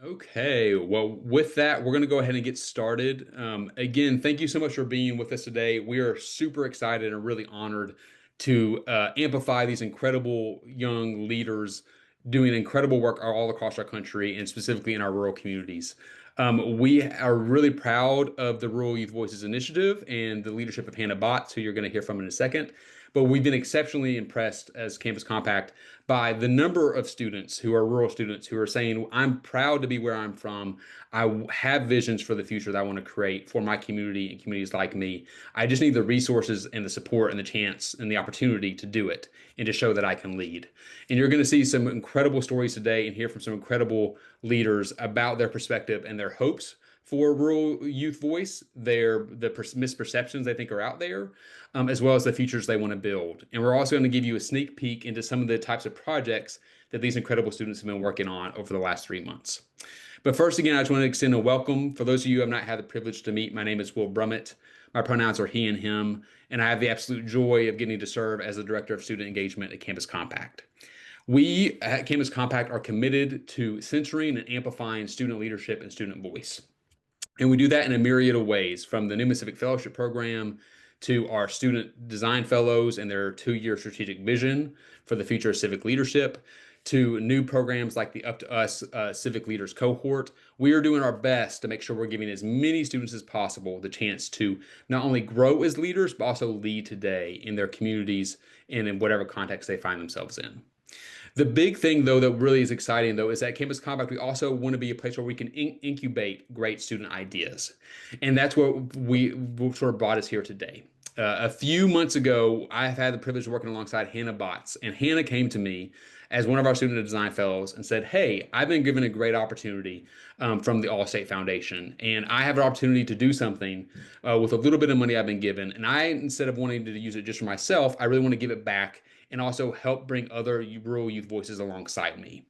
Okay, well, with that, we're going to go ahead and get started. Again, thank you so much for being with us today. We are super excited and really honored to amplify these incredible young leaders doing incredible work all across our country and specifically in our rural communities. We are really proud of the Rural Youth Voices Initiative and the leadership of Hannah Botts, who you're going to hear from in a second. But we've been exceptionally impressed as Campus Compact by the number of students who are rural students who are saying, I'm proud to be where I'm from. I have visions for the future that I want to create for my community and communities like me. I just need the resources and the support and the chance and the opportunity to do it and to show that I can lead. And you're going to see some incredible stories today and hear from some incredible leaders about their perspective and their hopes for rural youth voice, the misperceptions they think are out there, as well as the futures they want to build. And we're also going to give you a sneak peek into some of the types of projects that these incredible students have been working on over the last 3 months. But first, again, I just want to extend a welcome. For those of you who have not had the privilege to meet, my name is Will Brummett. My pronouns are he and him, and I have the absolute joy of getting to serve as the Director of Student Engagement at Campus Compact. We at Campus Compact are committed to centering and amplifying student leadership and student voice. And we do that in a myriad of ways, from the Newman Civic Fellowship Program to our student design fellows and their 2 year strategic vision for the future of civic leadership, to new programs like the Up to Us Civic Leaders Cohort. We are doing our best to make sure we're giving as many students as possible the chance to not only grow as leaders, but also lead today in their communities and in whatever context they find themselves in. The big thing, though, that really is exciting, though, is that Campus Compact, we also want to be a place where we can incubate great student ideas. And that's what sort of brought us here today. A few months ago, I've had the privilege of working alongside Hannah Botts, and Hannah came to me as one of our student design fellows and said, Hey, I've been given a great opportunity from the All-State Foundation, and I have an opportunity to do something with a little bit of money I've been given. And I, instead of wanting to use it just for myself, I really want to give it back and also help bring other rural youth voices alongside me.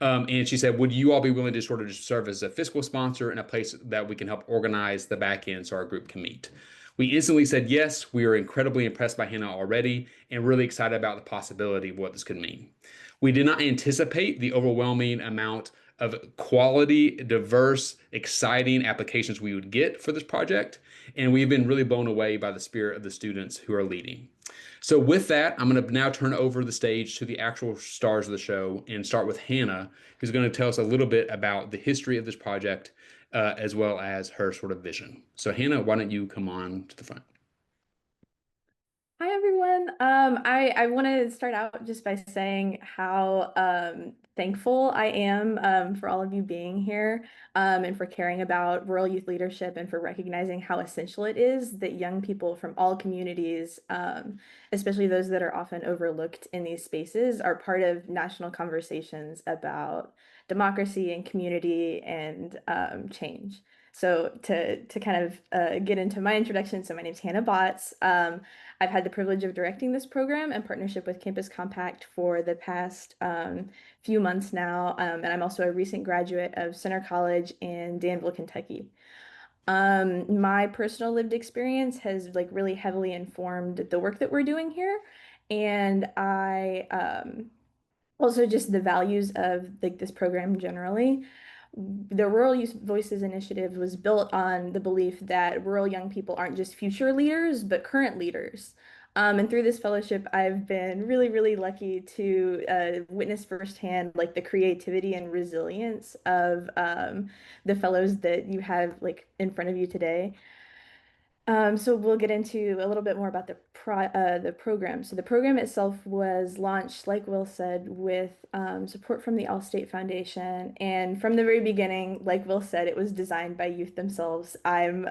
And she said, would you all be willing to sort of just serve as a fiscal sponsor and a place that we can help organize the back end so our group can meet? We instantly said yes. We are incredibly impressed by Hannah already and really excited about the possibility of what this could mean. We did not anticipate the overwhelming amount of quality, diverse, exciting applications we would get for this project. And we've been really blown away by the spirit of the students who are leading. So with that, I'm going to now turn over the stage to the actual stars of the show and start with Hannah, who's going to tell us a little bit about the history of this project, as well as her sort of vision. So Hannah, why don't you come on to the front? Hi everyone. I want to start out just by saying how thankful I am for all of you being here and for caring about rural youth leadership and for recognizing how essential it is that young people from all communities, especially those that are often overlooked in these spaces, are part of national conversations about democracy and community and change. So to kind of get into my introduction, so my name's Hannah Botts. I've had the privilege of directing this program in partnership with Campus Compact for the past few months now, and I'm also a recent graduate of Center College in Danville, Kentucky. My personal lived experience has like really heavily informed the work that we're doing here, and I also just the values of like this program generally. The Rural Youth Voices Initiative was built on the belief that rural young people aren't just future leaders, but current leaders. And through this fellowship, I've been really, really lucky to witness firsthand like the creativity and resilience of the fellows that you have like in front of you today. So we'll get into a little bit more about the program. So the program itself was launched, like Will said, with support from the Allstate Foundation, and from the very beginning, like Will said, it was designed by youth themselves. I'm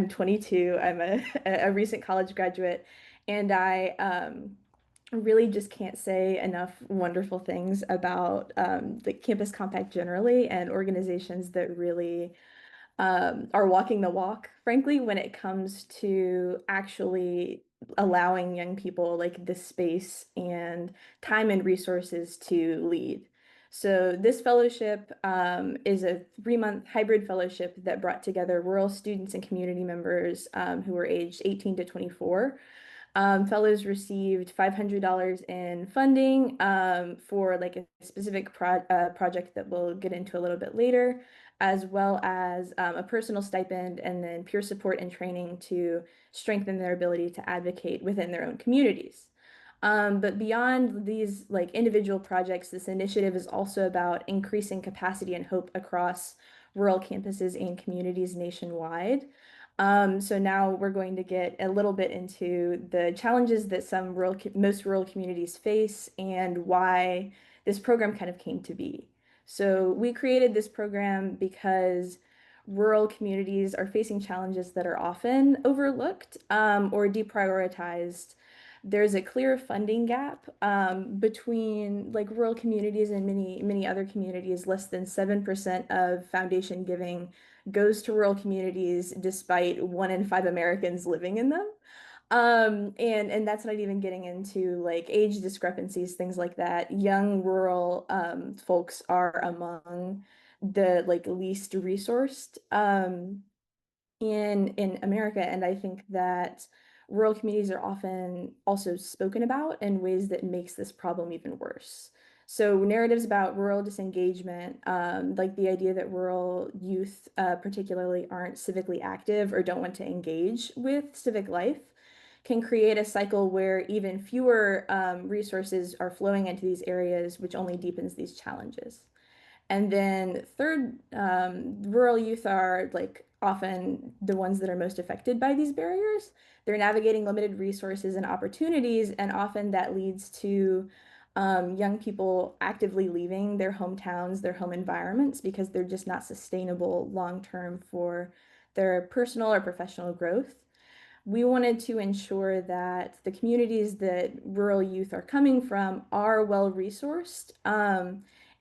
22. I'm a recent college graduate, and I really just can't say enough wonderful things about the Campus Compact generally and organizations that really are walking the walk, frankly, when it comes to actually allowing young people like this space and time and resources to lead. So this fellowship is a 3-month hybrid fellowship that brought together rural students and community members who were aged 18 to 24. Fellows received $500 in funding for like a specific project that we'll get into a little bit later, as well as a personal stipend and then peer support and training to strengthen their ability to advocate within their own communities. But beyond these like individual projects, this initiative is also about increasing capacity and hope across rural campuses and communities nationwide. So now we're going to get a little bit into the challenges that most rural communities face and why this program kind of came to be. So we created this program because rural communities are facing challenges that are often overlooked or deprioritized. There's a clear funding gap between like rural communities and many other communities. Less than 7% of foundation giving goes to rural communities, despite 1 in 5 Americans living in them. And that's not even getting into like age discrepancies, things like that. Young rural folks are among the like least resourced. In America. And I think that rural communities are often also spoken about in ways that makes this problem even worse. So narratives about rural disengagement, like the idea that rural youth particularly aren't civically active or don't want to engage with civic life, can create a cycle where even fewer resources are flowing into these areas, which only deepens these challenges. And then third, rural youth are like often the ones that are most affected by these barriers. They're navigating limited resources and opportunities, and often that leads to young people actively leaving their hometowns, their home environments, because they're just not sustainable long term for their personal or professional growth. We wanted to ensure that the communities that rural youth are coming from are well resourced,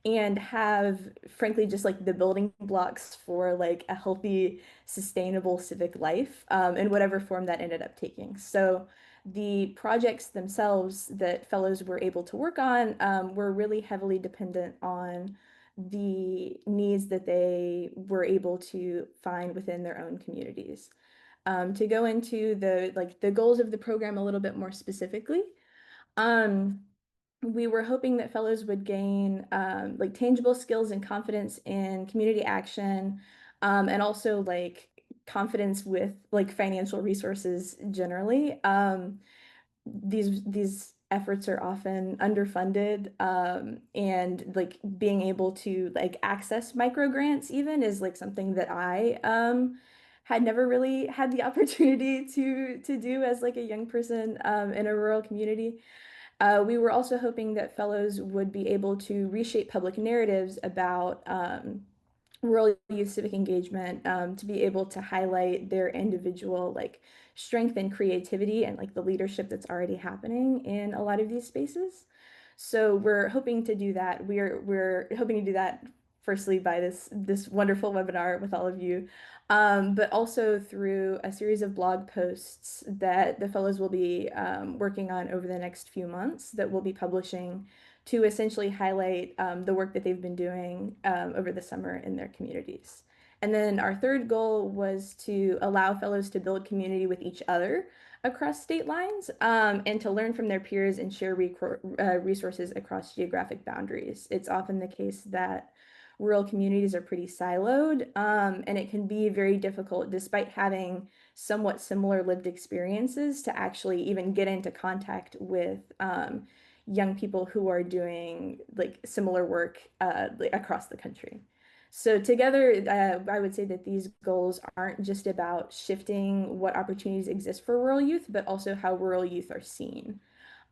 and have, frankly, just like the building blocks for like a healthy, sustainable civic life, in whatever form that ended up taking. So the projects themselves that fellows were able to work on were really heavily dependent on the needs that they were able to find within their own communities. To go into the like the goals of the program a little bit more specifically, um, we were hoping that fellows would gain like tangible skills and confidence in community action, and also like confidence with like financial resources generally. These efforts are often underfunded, and like being able to like access micro grants even is like something that I had never really had the opportunity to do as like a young person in a rural community. We were also hoping that fellows would be able to reshape public narratives about rural youth civic engagement, to be able to highlight their individual like strength and creativity and like the leadership that's already happening in a lot of these spaces. So we're hoping to do that. We're hoping to do that firstly by this wonderful webinar with all of you, but also through a series of blog posts that the fellows will be working on over the next few months that we'll be publishing to essentially highlight the work that they've been doing over the summer in their communities. And then our third goal was to allow fellows to build community with each other across state lines, and to learn from their peers and share resources across geographic boundaries. It's often the case that rural communities are pretty siloed, and it can be very difficult, despite having somewhat similar lived experiences, to actually even get into contact with young people who are doing like similar work like, across the country. So together, I would say that these goals aren't just about shifting what opportunities exist for rural youth, but also how rural youth are seen.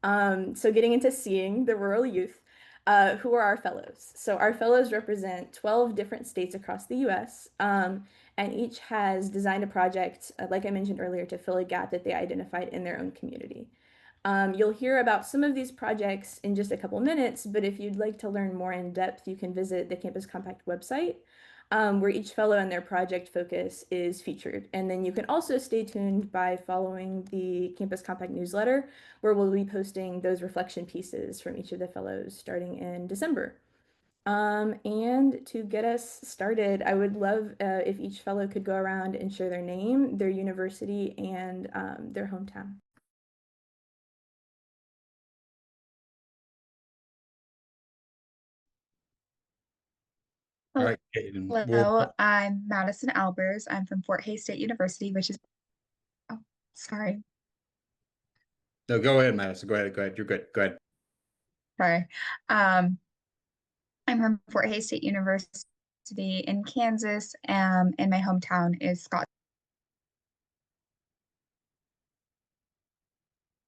So getting into seeing the rural youth, who are our fellows? So our fellows represent 12 different states across the US, and each has designed a project, like I mentioned earlier, to fill a gap that they identified in their own community. You'll hear about some of these projects in just a couple minutes, but if you'd like to learn more in depth, you can visit the Campus Compact website, where each fellow and their project focus is featured. And then you can also stay tuned by following the Campus Compact newsletter, where we'll be posting those reflection pieces from each of the fellows starting in December. And to get us started, I would love if each fellow could go around and share their name, their university, and their hometown. All right, Caden. Hello, I'm Madison Albers. I'm from Fort Hays State University, which is, oh, sorry, No, go ahead, Madison. Go ahead. Go ahead. You're good. Go ahead. sorry. Um, I'm from Fort Hays State University in Kansas, and my hometown is Scott.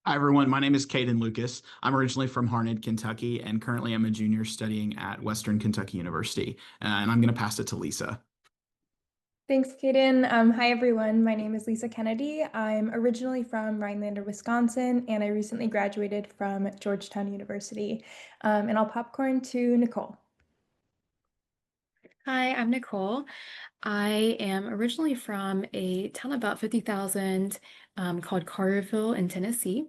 Hi, everyone. My name is Caden Lucas. I'm originally from Harned, Kentucky, and currently I'm a junior studying at Western Kentucky University. And I'm going to pass it to Lisa. Thanks, Kaden. Hi, everyone. My name is Lisa Kennedy. I'm originally from Rhinelander, Wisconsin, and I recently graduated from Georgetown University. And I'll popcorn to Nicole. Hi, I'm Nicole. I am originally from a town about 50,000 called Carterville in Tennessee,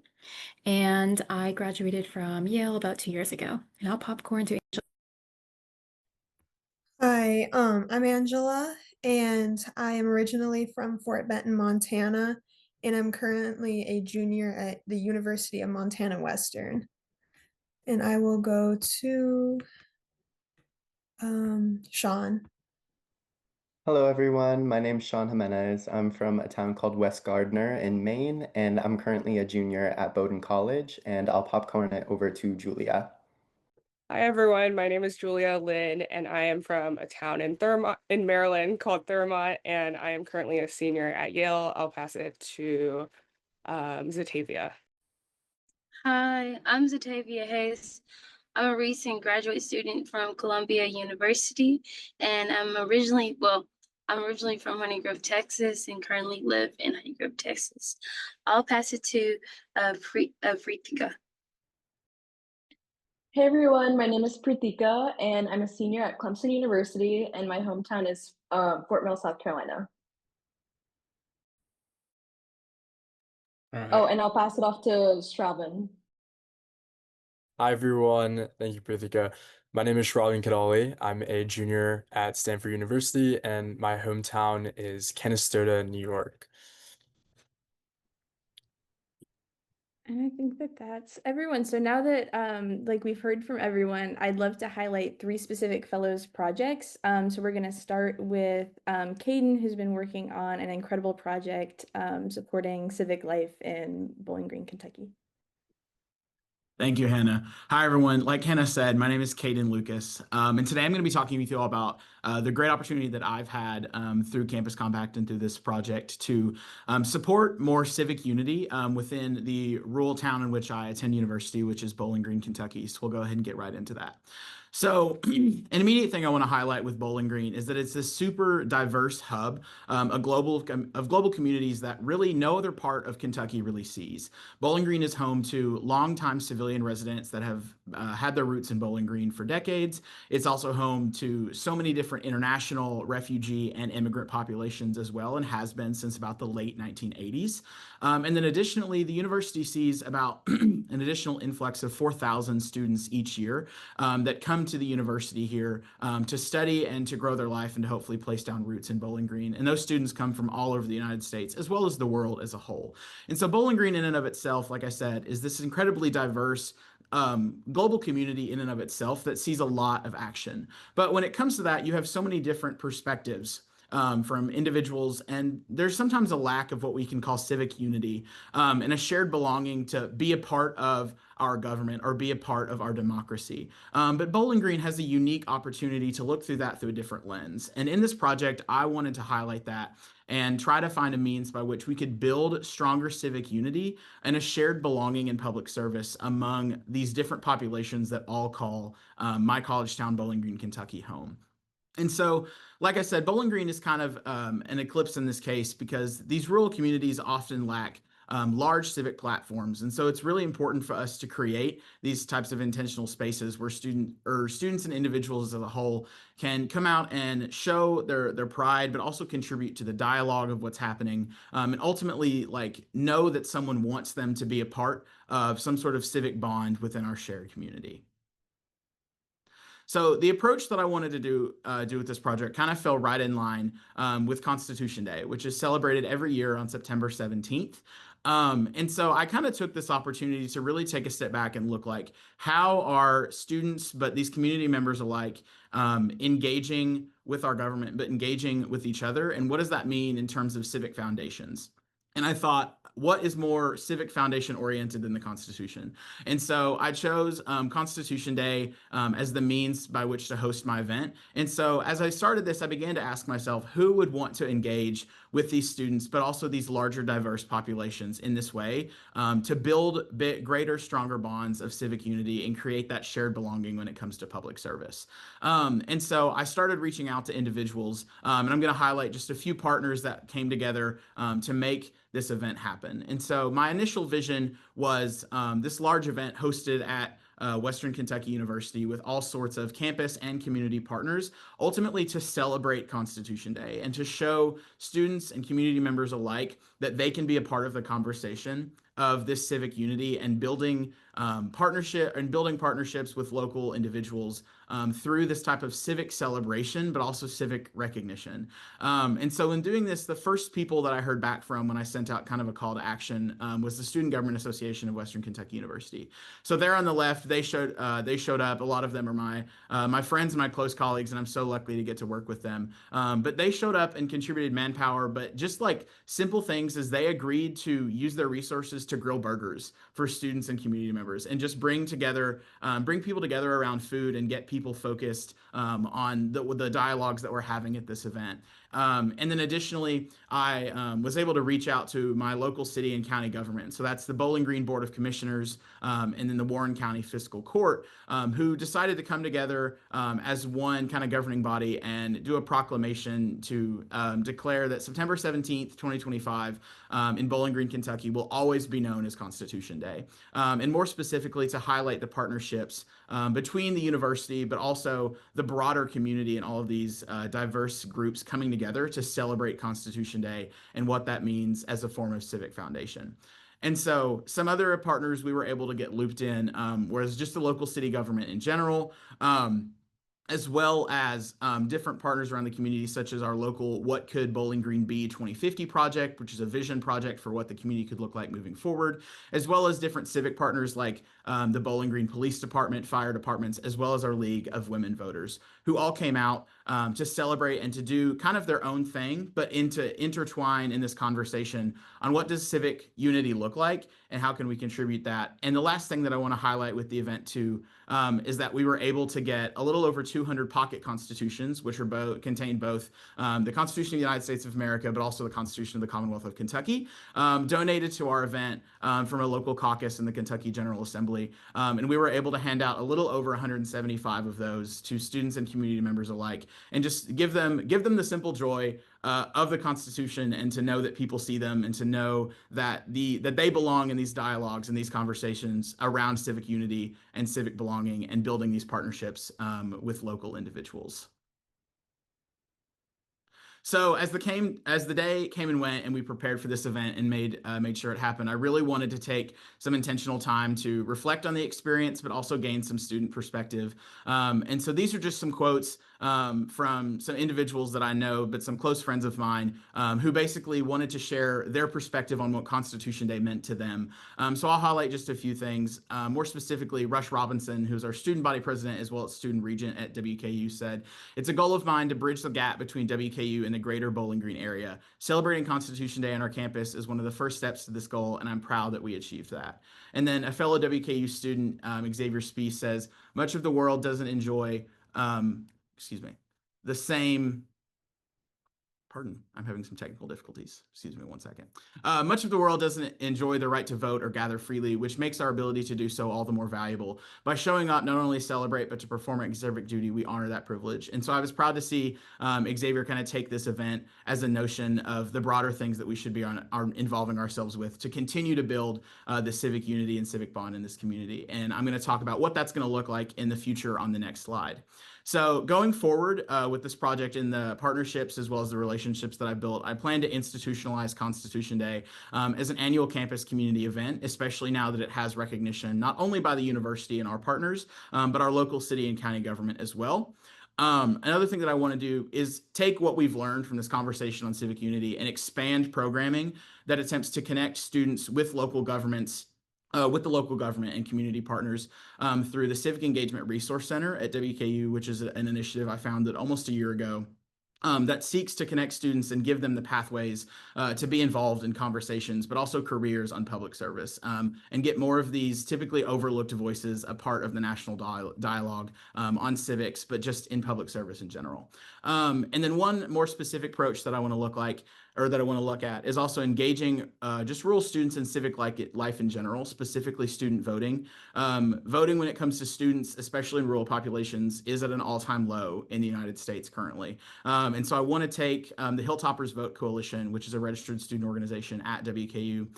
and I graduated from Yale about 2 years ago. And I'll popcorn to Hi, I'm Angela, and I am originally from Fort Benton, Montana, and I'm currently a junior at the University of Montana Western. And I will go to Sean. Hello, everyone. My name's Sean Jimenez. I'm from a town called West Gardner in Maine, and I'm currently a junior at Bowdoin College, and I'll popcorn it over to Julia. Hi everyone, my name is Julia Lynn and I am from a town in Maryland called Thurmont, and I am currently a senior at Yale. I'll pass it to Zatavia. Hi, I'm Zatavia Hayes. I'm a recent graduate student from Columbia University, and I'm originally from Honey Grove, Texas, and currently live in Honey Grove, Texas. I'll pass it to Pritika. Hey everyone, my name is Pritika and I'm a senior at Clemson University and my hometown is Fort Mill, South Carolina. All right. Oh, and I'll pass it off to Shravan. Hi everyone, thank you, Prithika. My name is Shravin Kadali. I'm a junior at Stanford University, and my hometown is Canastota, New York. And I think that that's everyone. So now that like we've heard from everyone, I'd love to highlight three specific fellows projects. So we're going to start with Caden, who's been working on an incredible project supporting civic life in Bowling Green, Kentucky. Thank you, Hannah. Hi, everyone. Like Hannah said, my name is Caden Lucas, and today I'm going to be talking with you all about the great opportunity that I've had through Campus Compact and through this project to support more civic unity within the rural town in which I attend university, which is Bowling Green, Kentucky. So we'll go ahead and get right into that. So an immediate thing I want to highlight with Bowling Green is that it's this super diverse hub, of global communities that really no other part of Kentucky really sees. Bowling Green is home to longtime civilian residents that have had their roots in Bowling Green for decades. It's also home to so many different international refugee and immigrant populations as well, and has been since about the late 1980s. And then additionally, the university sees about an additional influx of 4,000 students each year that come to the university here to study and to grow their life and to hopefully place down roots in Bowling Green. And those students come from all over the United States as well as the world as a whole. And so Bowling Green in and of itself, like I said, is this incredibly diverse global community in and of itself that sees a lot of action. But when it comes to that, you have so many different perspectives from individuals, and there's sometimes a lack of what we can call civic unity and a shared belonging to be a part of our government or be a part of our democracy. But Bowling Green has a unique opportunity to look through that through a different lens. And in this project, I wanted to highlight that and try to find a means by which we could build stronger civic unity and a shared belonging in public service among these different populations that all call my college town, Bowling Green, Kentucky, home. And so, like I said, Bowling Green is kind of an eclipse in this case because these rural communities often lack large civic platforms. And so it's really important for us to create these types of intentional spaces where students and individuals as a whole can come out and show their pride, but also contribute to the dialogue of what's happening, and ultimately like know that someone wants them to be a part of some sort of civic bond within our shared community. So the approach that I wanted to do with this project kind of fell right in line with Constitution Day, which is celebrated every year on September 17th. And so I kind of took this opportunity to really take a step back and look like how are students, but these community members alike, engaging with our government, but engaging with each other. And what does that mean in terms of civic foundations? And I thought, what is more civic foundation oriented than the Constitution? And so I chose Constitution Day as the means by which to host my event. And so as I started this, I began to ask myself, who would want to engage with these students, but also these larger, diverse populations in this way to build greater, stronger bonds of civic unity and create that shared belonging when it comes to public service. And so I started reaching out to individuals, and I'm going to highlight just a few partners that came together to make this event happen. And so my initial vision was this large event hosted at Western Kentucky University with all sorts of campus and community partners, ultimately to celebrate Constitution Day and to show students and community members alike that they can be a part of the conversation of this civic unity and building partnerships with local individuals through this type of civic celebration, but also civic recognition. And so in doing this, the first people that I heard back from when I sent out kind of a call to action was the Student Government Association of Western Kentucky University. So there on the left, they showed up. A lot of them are my friends and my close colleagues, and I'm so lucky to get to work with them. But they showed up and contributed manpower, but just like simple things as they agreed to use their resources to grill burgers for students and community members and just bring people together around food and get people focused on the dialogues that we're having at this event. And then additionally, I was able to reach out to my local city and county government. So that's the Bowling Green Board of Commissioners and then the Warren County Fiscal Court, who decided to come together as one kind of governing body and do a proclamation to declare that September 17th, 2025 in Bowling Green, Kentucky will always be known as Constitution Day. And more specifically to highlight the partnerships between the university, but also the broader community and all of these diverse groups coming together to celebrate Constitution Day and what that means as a form of civic foundation. And so some other partners we were able to get looped in was just the local city government in general, as well as different partners around the community, such as our local What Could Bowling Green Be 2050 project, which is a vision project for what the community could look like moving forward, as well as different civic partners like the Bowling Green Police Department, fire departments, as well as our League of Women Voters, who all came out to celebrate and to do kind of their own thing, but to intertwine in this conversation on what does civic unity look like and how can we contribute that. And the last thing that I want to highlight with the event too is that we were able to get a little over 200 pocket constitutions, which contain both the Constitution of the United States of America, but also the Constitution of the Commonwealth of Kentucky, donated to our event from a local caucus in the Kentucky General Assembly. And we were able to hand out a little over 175 of those to students and community members alike, and just give them the simple joy of the Constitution and to know that people see them and to know that they belong in these dialogues and these conversations around civic unity and civic belonging and building these partnerships with local individuals. So as the day came and went and we prepared for this event and made sure it happened, I really wanted to take some intentional time to reflect on the experience, but also gain some student perspective. And so these are just some quotes from some individuals that I know, but some close friends of mine who basically wanted to share their perspective on what Constitution Day meant to them. So I'll highlight just a few things. More specifically, Rush Robinson, who's our student body president as well as student regent at WKU, said, "It's a goal of mine to bridge the gap between WKU and the greater Bowling Green area. Celebrating Constitution Day on our campus is one of the first steps to this goal, and I'm proud that we achieved that." And then a fellow WKU student, Xavier Spee, says, "Much of the world doesn't enjoy the same." Pardon, I'm having some technical difficulties. Excuse me one second. Much of the world doesn't enjoy the right to vote or gather freely, which makes our ability to do so all the more valuable. By showing up, not only celebrate, but to perform our civic duty, we honor that privilege. And so I was proud to see Xavier kind of take this event as a notion of the broader things that we should be involving ourselves with to continue to build the civic unity and civic bond in this community. And I'm going to talk about what that's going to look like in the future on the next slide. So going forward with this project and the partnerships as well as the relationships that I built, I plan to institutionalize Constitution Day as an annual campus community event, especially now that it has recognition not only by the university and our partners, but our local city and county government as well. Another thing that I want to do is take what we've learned from this conversation on civic unity and expand programming that attempts to connect students with local governments with the local government and community partners through the Civic Engagement Resource Center at WKU, which is an initiative I founded almost a year ago. That seeks to connect students and give them the pathways to be involved in conversations, but also careers on public service, and get more of these typically overlooked voices a part of the national dialogue on civics, but just in public service in general. And then one more specific approach that I want to look at is also engaging just rural students in civic life in general, specifically student voting. Voting when it comes to students, especially in rural populations, is at an all-time low in the United States currently. And so I want to take the Hilltoppers Vote Coalition, which is a registered student organization at WKU,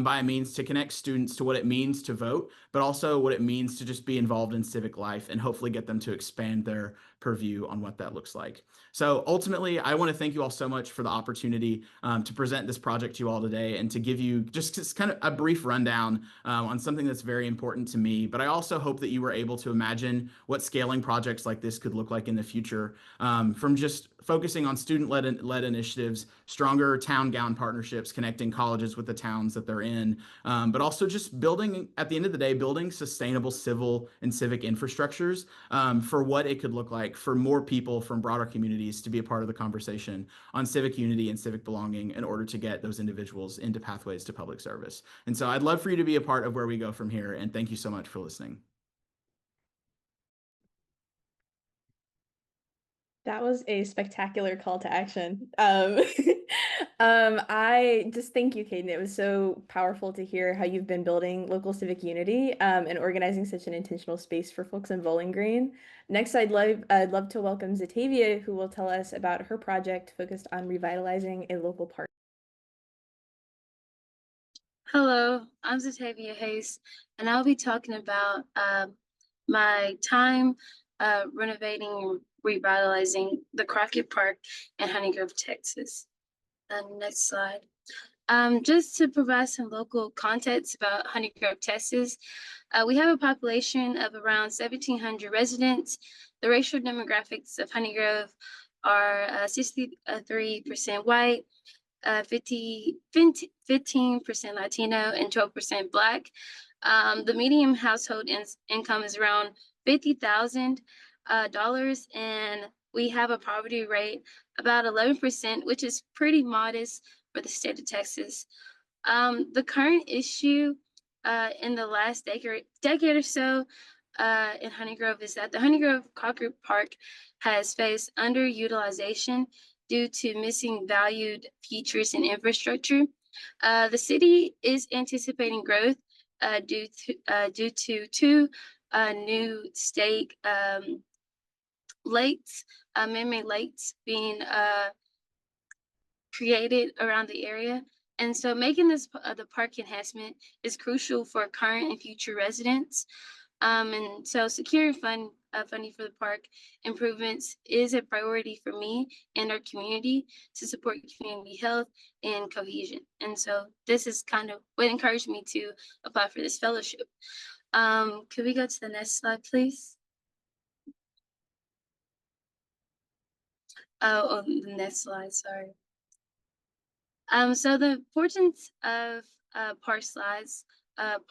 by a means to connect students to what it means to vote, but also what it means to just be involved in civic life and hopefully get them to expand their purview on what that looks like. So ultimately, I want to thank you all so much for the opportunity to present this project to you all today and to give you just kind of a brief rundown on something that's very important to me. But I also hope that you were able to imagine what scaling projects like this could look like in the future, from just focusing on student-led initiatives, stronger town-gown partnerships, connecting colleges with the towns that they're in, but also just building, at the end of the day, building sustainable civil and civic infrastructures for what it could look like for more people from broader communities to be a part of the conversation on civic unity and civic belonging in order to get those individuals into pathways to public service. And so I'd love for you to be a part of where we go from here. And thank you so much for listening. That was a spectacular call to action. I just thank you, Caden. It was so powerful to hear how you've been building local civic unity and organizing such an intentional space for folks in Bowling Green. Next, I'd love to welcome Zatavia, who will tell us about her project focused on revitalizing a local park. Hello, I'm Zatavia Hayes, and I'll be talking about my time renovating and revitalizing the Crockett Park in Honey Grove, Texas. Next slide. Just to provide some local context about Honey Grove, Texas, we have a population of around 1,700 residents. The racial demographics of Honey Grove are 63% white, 15% Latino, and 12% Black. The median household income is around $50,000, and we have a poverty rate about 11%, which is pretty modest for the state of Texas. The current issue in the last decade or so in Honey Grove is that the Honey Grove Crockett Park has faced underutilization due to missing valued features and infrastructure. The city is anticipating growth due to two new state lakes, man-made lakes being created around the area. And so making this the park enhancement is crucial for current and future residents. And so securing funding for the park improvements is a priority for me and our community to support community health and cohesion. And so this is kind of what encouraged me to apply for this fellowship. Could we go to the next slide, please? Oh, the next slide, sorry. So the importance of parks are that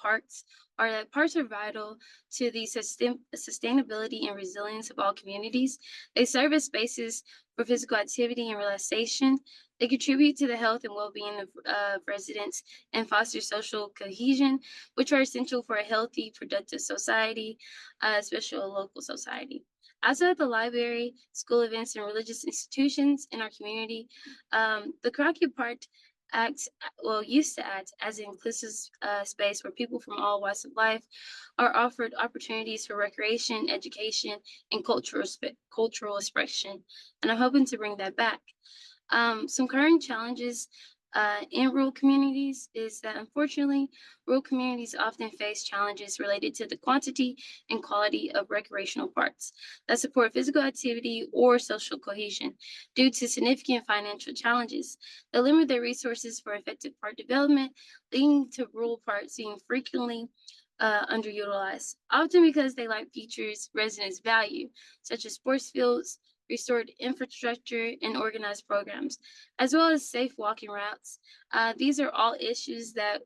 parks are vital to the sustainability and resilience of all communities. They serve as spaces for physical activity and relaxation. They contribute to the health and well-being of residents and foster social cohesion, which are essential for a healthy, productive society, especially a local society. Outside the library, school events, and religious institutions in our community, the Crockett Park used to act as an inclusive space where people from all walks of life are offered opportunities for recreation, education, and cultural expression. And I'm hoping to bring that back. Some current challenges in rural communities is that unfortunately, rural communities often face challenges related to the quantity and quality of recreational parks that support physical activity or social cohesion due to significant financial challenges that limit their resources for effective park development, leading to rural parks being frequently underutilized, often because they lack features residents value, such as sports fields, restored infrastructure, and organized programs, as well as safe walking routes. These are all issues that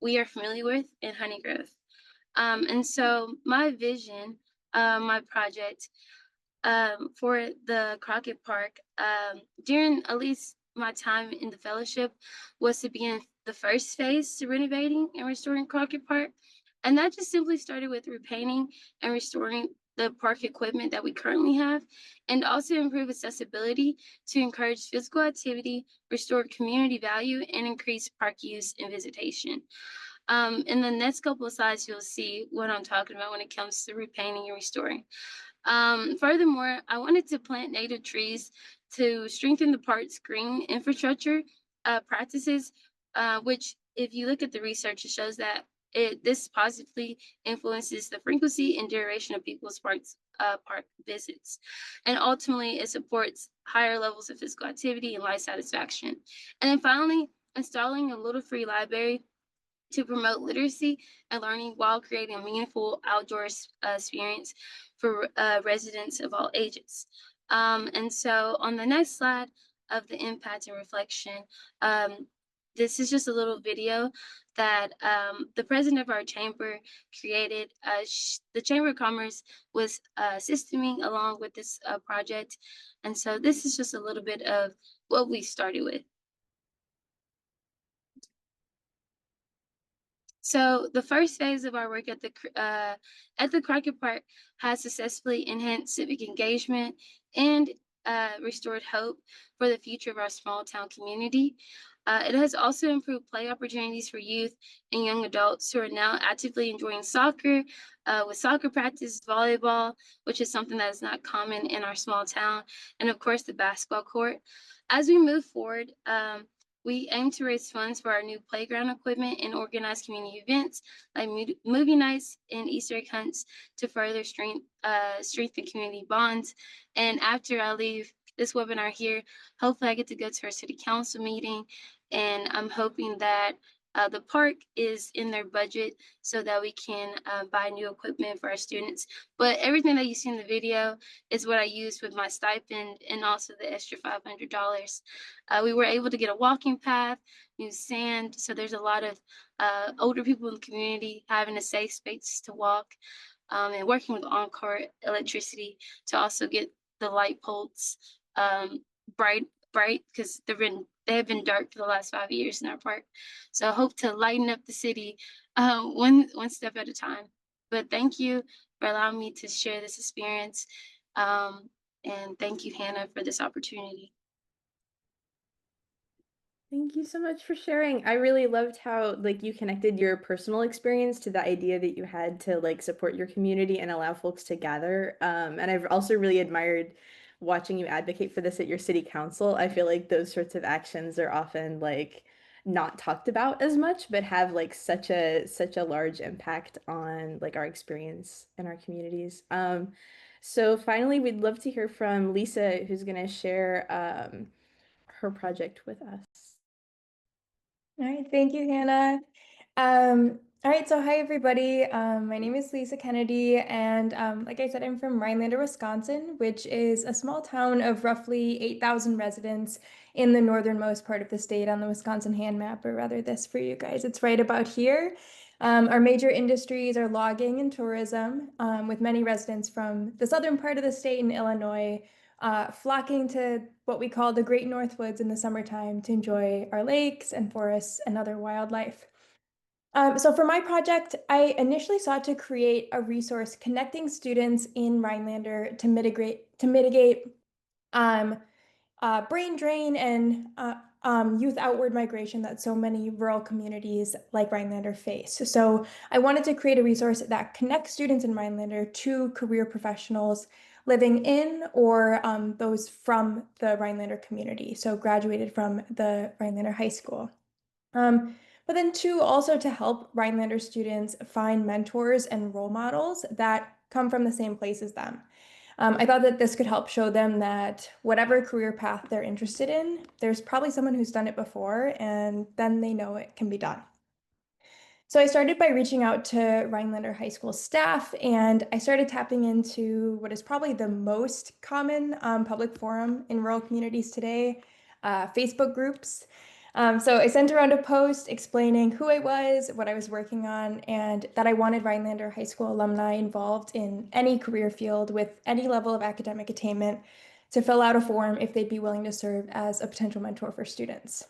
we are familiar with in Honey Grove. And so my vision, my project for the Crockett Park during at least my time in the fellowship was to be in the first phase to renovating and restoring Crockett Park. And that just simply started with repainting and restoring the park equipment that we currently have, and also improve accessibility to encourage physical activity, restore community value, and increase park use and visitation. In the next couple of slides, you'll see what I'm talking about when it comes to repainting and restoring. Furthermore, I wanted to plant native trees to strengthen the park's green infrastructure practices, which, if you look at the research, it shows that this positively influences the frequency and duration of people's park visits. And ultimately, it supports higher levels of physical activity and life satisfaction. And then finally, installing a little free library to promote literacy and learning while creating a meaningful outdoor experience for residents of all ages. And so on the next slide of the impact and reflection, this is just a little video that the president of our chamber created. The Chamber of Commerce was assisting me along with this project. And so this is just a little bit of what we started with. So the first phase of our work at the Crockett Park has successfully enhanced civic engagement and restored hope for the future of our small town community. It has also improved play opportunities for youth and young adults who are now actively enjoying soccer, with soccer practice, volleyball, which is something that is not common in our small town, and of course the basketball court. As we move forward, we aim to raise funds for our new playground equipment and organize community events like movie nights and Easter egg hunts to further strengthen community bonds. And after I leave this webinar here, hopefully I get to go to our city council meeting, and I'm hoping that the park is in their budget so that we can buy new equipment for our students. But everything that you see in the video is what I used with my stipend and also the extra $500. We were able to get a walking path, new sand, so there's a lot of older people in the community having a safe space to walk, and working with Encore Electricity to also get the light poles bright because they have been dark for the last 5 years in our park. So I hope to lighten up the city one step at a time. But thank you for allowing me to share this experience. And thank you, Hannah, for this opportunity. Thank you so much for sharing. I really loved how you connected your personal experience to the idea that you had to support your community and allow folks to gather. And I've also really admired watching you advocate for this at your city council. I feel like those sorts of actions are often not talked about as much, but have such a large impact on our experience in our communities. So finally, we'd love to hear from Lisa, who's going to share her project with us. All right, thank you, Hannah. All right, so hi everybody. My name is Lisa Kennedy, and like I said, I'm from Rhinelander, Wisconsin, which is a small town of roughly 8,000 residents in the northernmost part of the state on the Wisconsin hand map, or rather this for you guys. It's right about here. Our major industries are logging and tourism, with many residents from the southern part of the state in Illinois flocking to what we call the Great North Woods in the summertime to enjoy our lakes and forests and other wildlife. So for my project, I initially sought to create a resource connecting students in Rhinelander to mitigate brain drain and youth outward migration that so many rural communities like Rhinelander face. So I wanted to create a resource that connects students in Rhinelander to career professionals living in or those from the Rhinelander community, so graduated from the Rhinelander High School. But then two, also to help Rhinelander students find mentors and role models that come from the same place as them. I thought that this could help show them that whatever career path they're interested in, there's probably someone who's done it before, and then they know it can be done. So I started by reaching out to Rhinelander High School staff, and I started tapping into what is probably the most common public forum in rural communities today, Facebook groups. So I sent around a post explaining who I was, what I was working on, and that I wanted Rhinelander High School alumni involved in any career field with any level of academic attainment to fill out a form if they'd be willing to serve as a potential mentor for students.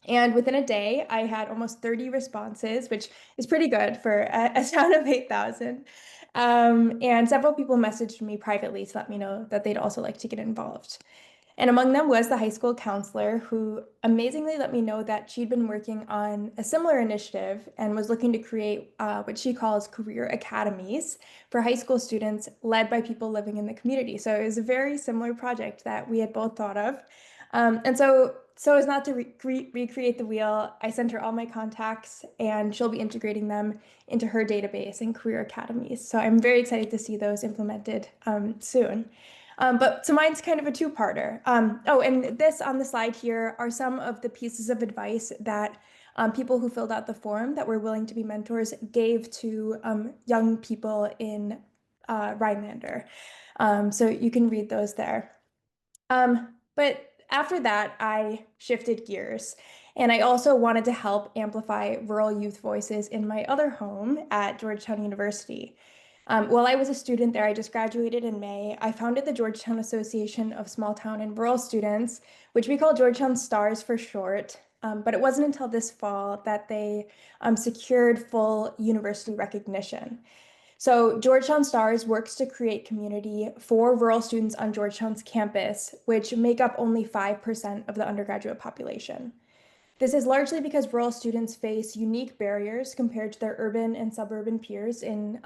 And within a day, I had almost 30 responses, which is pretty good for a town of 8,000. And several people messaged me privately to let me know that they'd also like to get involved. And among them was the high school counselor who amazingly let me know that she'd been working on a similar initiative and was looking to create what she calls career academies for high school students led by people living in the community. So it was a very similar project that we had both thought of. And so as not to recreate the wheel, I sent her all my contacts and she'll be integrating them into her database and career academies. So I'm very excited to see those implemented soon. So mine's kind of a two-parter. And this on the slide here are some of the pieces of advice that people who filled out the form that were willing to be mentors gave to young people in Rhinelander. So you can read those there. But after that, I shifted gears. And I also wanted to help amplify rural youth voices in my other home at Georgetown University. While I was a student there, I just graduated in May. I founded the Georgetown Association of Small Town and Rural Students, which we call Georgetown Stars for short. But it wasn't until this fall that they secured full university recognition. So Georgetown Stars works to create community for rural students on Georgetown's campus, which make up only 5% of the undergraduate population. This is largely because rural students face unique barriers compared to their urban and suburban peers in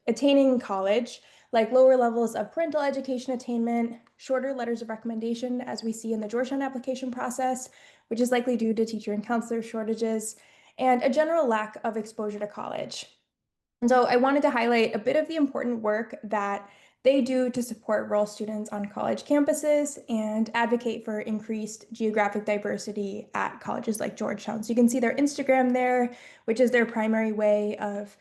attaining college, like lower levels of parental education attainment, shorter letters of recommendation, as we see in the Georgetown application process, which is likely due to teacher and counselor shortages, and a general lack of exposure to college. And so I wanted to highlight a bit of the important work that they do to support rural students on college campuses and advocate for increased geographic diversity at colleges like Georgetown. So you can see their Instagram there, which is their primary way of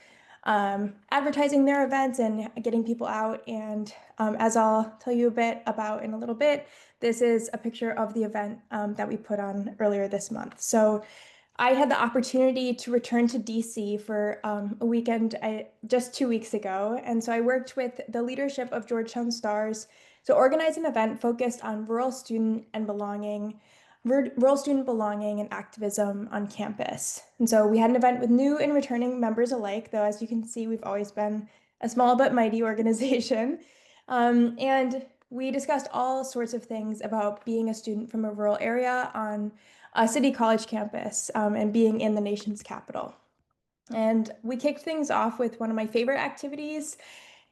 advertising their events and getting people out. And as I'll tell you a bit about in a little bit, this is a picture of the event that we put on earlier this month. So I had the opportunity to return to DC for a weekend just 2 weeks ago. And so I worked with the leadership of Georgetown Stars to organize an event focused on rural student belonging and activism on campus. And so we had an event with new and returning members alike, though as you can see, we've always been a small but mighty organization. And we discussed all sorts of things about being a student from a rural area on a city college campus and being in the nation's capital. And we kicked things off with one of my favorite activities,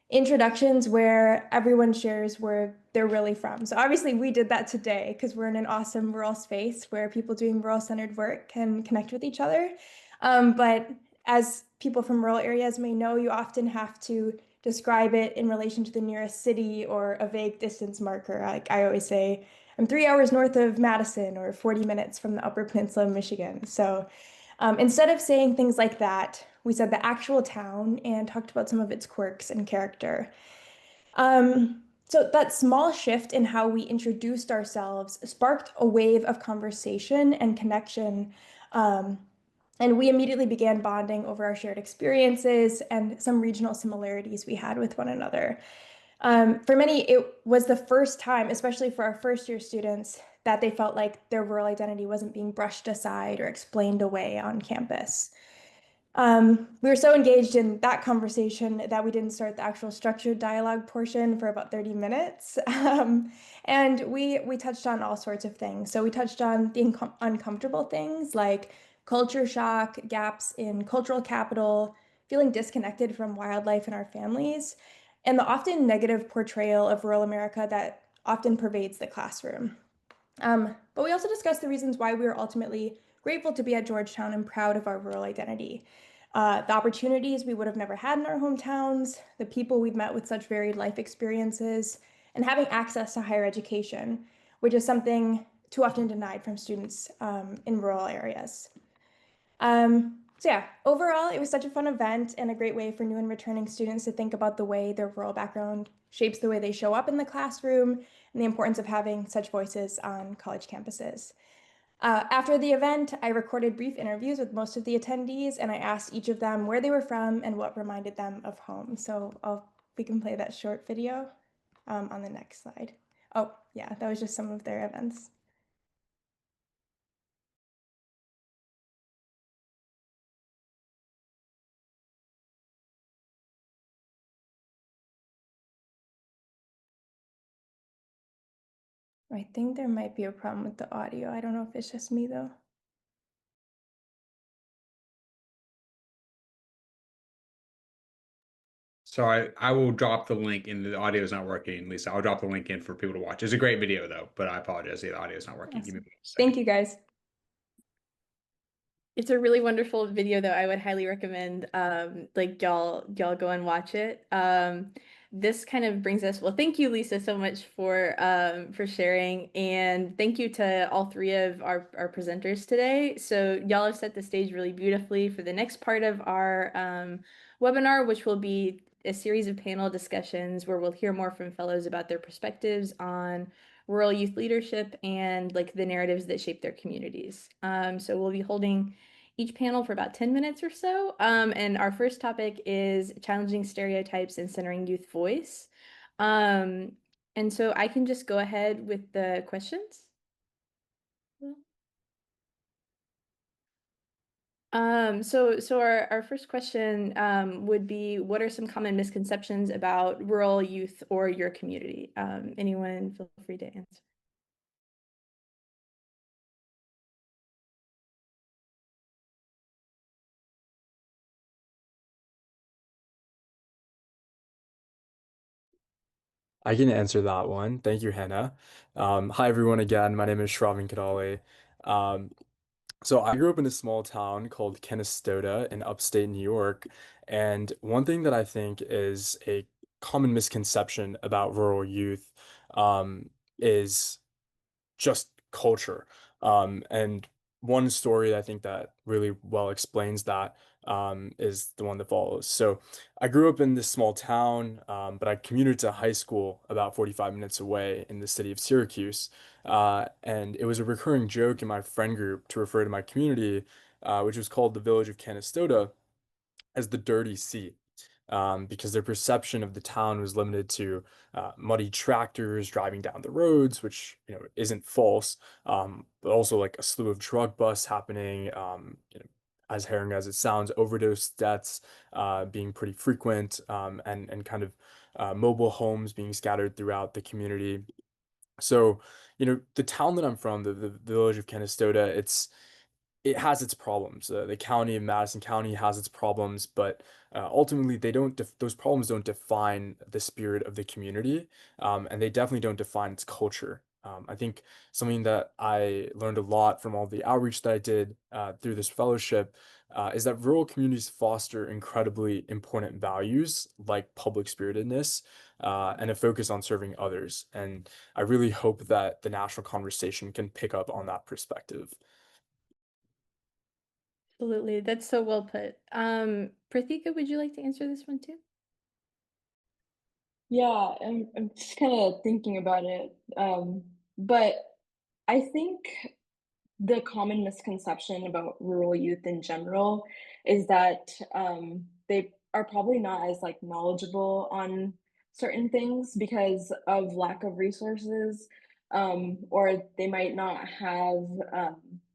introductions, where everyone shares where they're really from. So obviously we did that today because we're in an awesome rural space where people doing rural-centered work can connect with each other. But as people from rural areas may know, you often have to describe it in relation to the nearest city or a vague distance marker. Like I always say, I'm 3 hours north of Madison or 40 minutes from the Upper Peninsula of Michigan. So instead of saying things like that, we said the actual town and talked about some of its quirks and character. So that small shift in how we introduced ourselves sparked a wave of conversation and connection. And we immediately began bonding over our shared experiences and some regional similarities we had with one another. For many, it was the first time, especially for our first year students, that they felt like their rural identity wasn't being brushed aside or explained away on campus. We were so engaged in that conversation that we didn't start the actual structured dialogue portion for about 30 minutes. And we touched on all sorts of things. So we touched on the uncomfortable things like culture shock, gaps in cultural capital, feeling disconnected from wildlife and our families, and the often negative portrayal of rural America that often pervades the classroom. But we also discussed the reasons why we were ultimately grateful to be at Georgetown and proud of our rural identity. The opportunities we would have never had in our hometowns, the people we've met with such varied life experiences, and having access to higher education, which is something too often denied from students in rural areas. So yeah, overall, it was such a fun event and a great way for new and returning students to think about the way their rural background shapes the way they show up in the classroom and the importance of having such voices on college campuses. After the event, I recorded brief interviews with most of the attendees, and I asked each of them where they were from and what reminded them of home. So we can play that short video on the next slide. Oh, yeah, that was just some of their events. I think there might be a problem with the audio. I don't know if it's just me though. So I will drop the link in. The audio is not working, Lisa. I'll drop the link in for people to watch. It's a great video though, but I apologize. The audio is not working. Give me Awesome. 1 second. Thank you guys. It's a really wonderful video though. I would highly recommend like y'all go and watch it. This kind of brings us, well, thank you, Lisa, so much for sharing, and thank you to all three of our presenters today. So y'all have set the stage really beautifully for the next part of our webinar, which will be a series of panel discussions where we'll hear more from fellows about their perspectives on rural youth leadership and like the narratives that shape their communities. So we'll be holding each panel for about 10 minutes or so. And our first topic is challenging stereotypes and centering youth voice. And so I can just go ahead with the questions. So our first question would be, what are some common misconceptions about rural youth or your community? Anyone feel free to answer. I can answer that one. Thank you, Hannah. Hi, everyone, again. My name is Shravin Kadali. Um, so I grew up in a small town called Canastota in upstate New York. And one thing that I think is a common misconception about rural youth is just culture. And one story I think that really well explains that is the one that follows. So I grew up in this small town, but I commuted to high school about 45 minutes away in the city of Syracuse. And it was a recurring joke in my friend group to refer to my community, which was called the village of Canastota, as the dirty sea, because their perception of the town was limited to muddy tractors driving down the roads, which isn't false, but also like a slew of drug busts happening, as harrowing as it sounds, overdose deaths being pretty frequent, and kind of mobile homes being scattered throughout the community. So, the town that I'm from, the village of Canastota, it has its problems. The county of Madison County has its problems, but ultimately they don't those problems don't define the spirit of the community, and they definitely don't define its culture. I think something that I learned a lot from all the outreach that I did through this fellowship is that rural communities foster incredibly important values like public spiritedness and a focus on serving others. And I really hope that the national conversation can pick up on that perspective. Absolutely. That's so well put. Prathika, would you like to answer this one too? Yeah, I'm just kind of thinking about it. But I think the common misconception about rural youth in general is that they are probably not as like knowledgeable on certain things because of lack of resources, or they might not have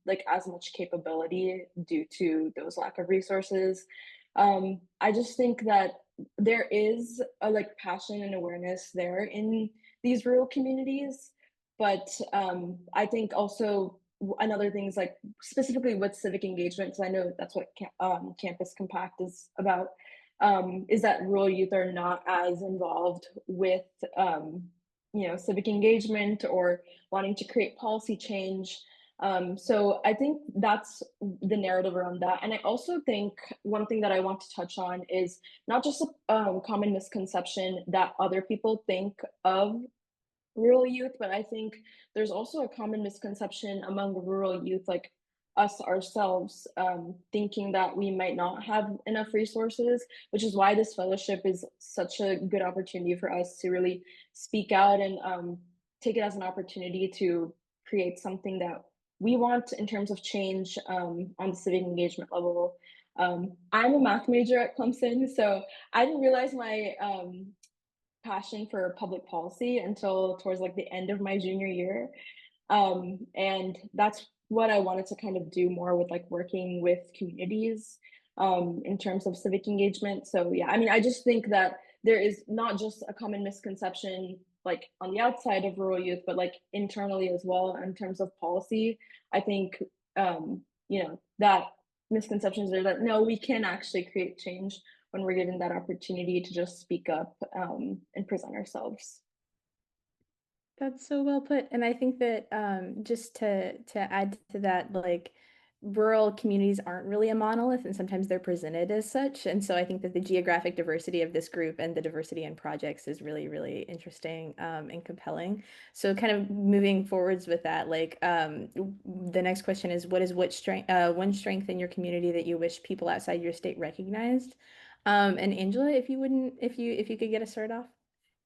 like as much capability due to those lack of resources. I just think that there is a like passion and awareness there in these rural communities, but I think also another thing is like specifically with civic engagement, because I know that's what Campus Compact is about, is that rural youth are not as involved with civic engagement or wanting to create policy change. So I think that's the narrative around that. And I also think one thing that I want to touch on is not just a common misconception that other people think of rural youth, but I think there's also a common misconception among rural youth, like us ourselves, thinking that we might not have enough resources, which is why this fellowship is such a good opportunity for us to really speak out and take it as an opportunity to create something that we want in terms of change on the civic engagement level. I'm a math major at Clemson, so I didn't realize my passion for public policy until towards like the end of my junior year. And that's what I wanted to kind of do more with like working with communities in terms of civic engagement. So yeah, I mean, I just think that there is not just a common misconception like on the outside of rural youth, but like internally as well in terms of policy. I think that misconceptions are that no, we can actually create change when we're given that opportunity to just speak up and present ourselves. That's so well put. And I think that just to add to that, like rural communities aren't really a monolith and sometimes they're presented as such. And so I think that the geographic diversity of this group and the diversity in projects is really, really interesting and compelling. So kind of moving forwards with that, like the next question is what is one strength in your community that you wish people outside your state recognized? And Angela, if you could get us started off.